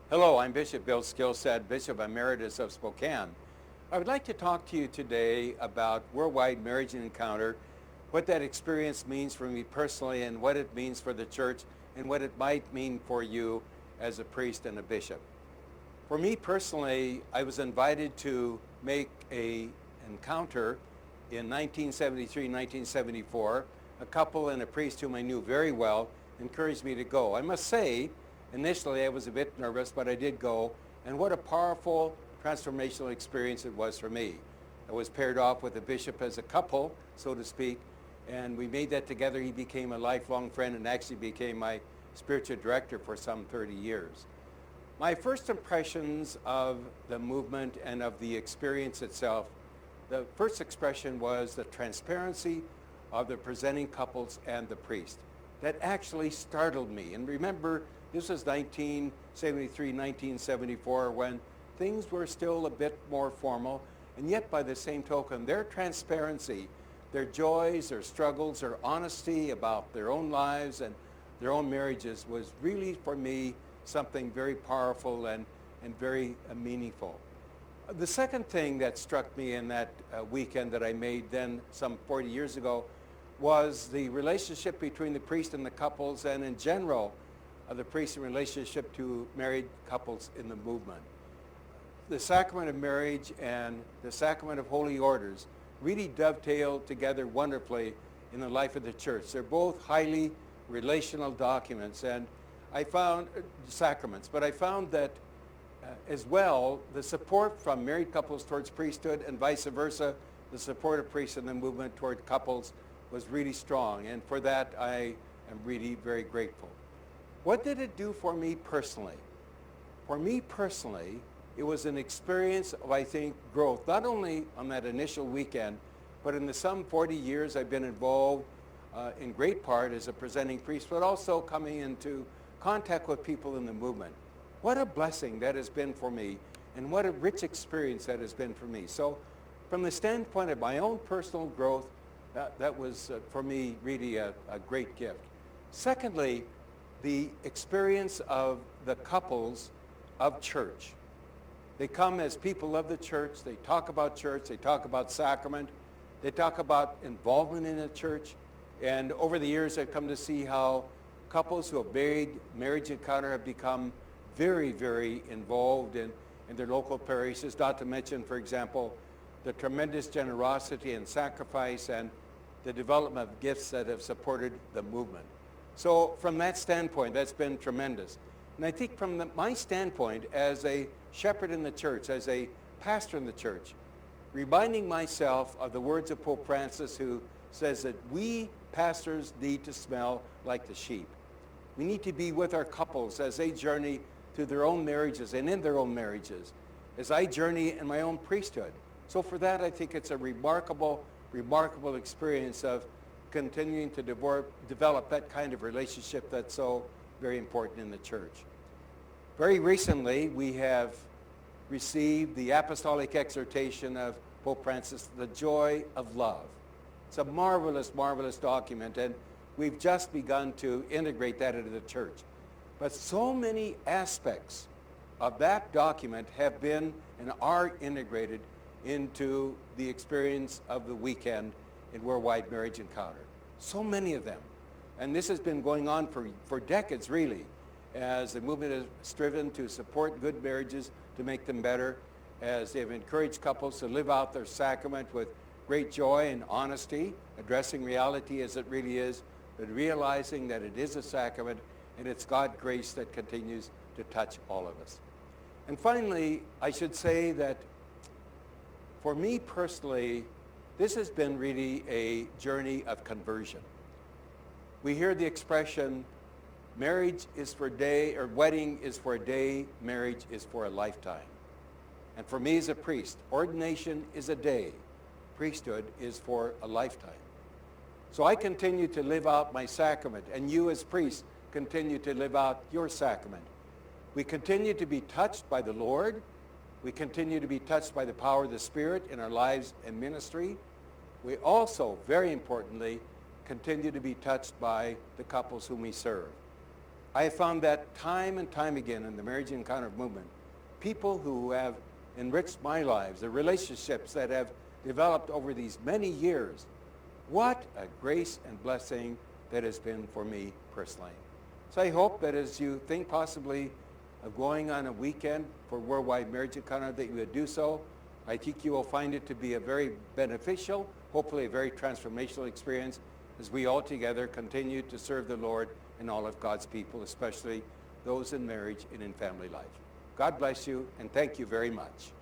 Hello, I'm Bishop Bill Skylstad, Bishop Emeritus of Spokanne. I would like to talk to you today about worldwide marriage and encounter, what that experience means for me personally, and what it means for the church, and what it might mean for you as a priest and a bishop. For me personally, I was invited to make an encounter in 1973, 1974. A couple and a priest whom I knew very well encouraged me to go. I must say, initially I was a bit nervous, but I did go, and what a powerful transformational experience it was for me. I was paired off with a bishop as a couple, so to speak, and we made that together. He became a lifelong friend and actually became my spiritual director for some 30 years. My first impressions of the movement and of the experience itself, the first expression was the transparency of the presenting couples and the priest. That actually startled me. And remember, this was 1973, 1974, when things were still a bit more formal, and yet by the same token, their transparency, their joys, their struggles, their honesty about their own lives and their own marriages was really, for me, something very powerful and very meaningful. The second thing that struck me in that weekend that I made then some 40 years ago was the relationship between the priest and the couples, and in general, the priest in relationship to married couples in the movement. The sacrament of marriage and the sacrament of holy orders really dovetail together wonderfully in the life of the church. They're both highly relational documents, and I found sacraments, but I found that as well, the support from married couples towards priesthood and vice versa, the support of priests in the movement toward couples was really strong, and for that I am really very grateful. What did it do for me personally? For me personally, it was an experience of, I think, growth, not only on that initial weekend, but in the some 40 years I've been involved in great part as a presenting priest, but also coming into contact with people in the movement. What a blessing that has been for me, and what a rich experience that has been for me. So from the standpoint of my own personal growth, that was, for me, really a great gift. Secondly, the experience of the couples of church. They come as people of the church. They talk about church. They talk about sacrament. They talk about involvement in the church. And over the years, I've come to see how couples who have marriage encounter have become very, very involved in their local parishes, not to mention, for example, the tremendous generosity and sacrifice and the development of gifts that have supported the movement. So from that standpoint, that's been tremendous. And I think from my standpoint as a shepherd in the church, as a pastor in the church, reminding myself of the words of Pope Francis, who says that we pastors need to smell like the sheep. We need to be with our couples as they journey through their own marriages and in their own marriages, as I journey in my own priesthood. So for that, I think it's a remarkable experience of continuing to develop that kind of relationship that's so very important in the church. Very recently, we have received the apostolic exhortation of Pope Francis, The Joy of Love. It's a marvelous, marvelous document, and we've just begun to integrate that into the church. But so many aspects of that document have been and are integrated into the experience of the weekend in Worldwide Marriage Encounter. So many of them. And this has been going on for decades, really, as the movement has striven to support good marriages, to make them better, as they've encouraged couples to live out their sacrament with great joy and honesty, addressing reality as it really is, but realizing that it is a sacrament, and it's God's grace that continues to touch all of us. And finally, I should say that for me personally, this has been really a journey of conversion. We hear the expression, marriage is for a day, or wedding is for a day, marriage is for a lifetime. And for me as a priest, ordination is a day, priesthood is for a lifetime. So I continue to live out my sacrament, and you as priests continue to live out your sacrament. We continue to be touched by the Lord. We continue to be touched by the power of the Spirit in our lives and ministry. We also, very importantly, continue to be touched by the couples whom we serve. I have found that time and time again in the Marriage Encounter movement, people who have enriched my lives, the relationships that have developed over these many years, what a grace and blessing that has been for me personally. So I hope that as you think possibly of going on a weekend for Worldwide Marriage Encounter, that you would do so. I think you will find it to be a very beneficial, hopefully a very transformational experience as we all together continue to serve the Lord and all of God's people, especially those in marriage and in family life. God bless you, and thank you very much.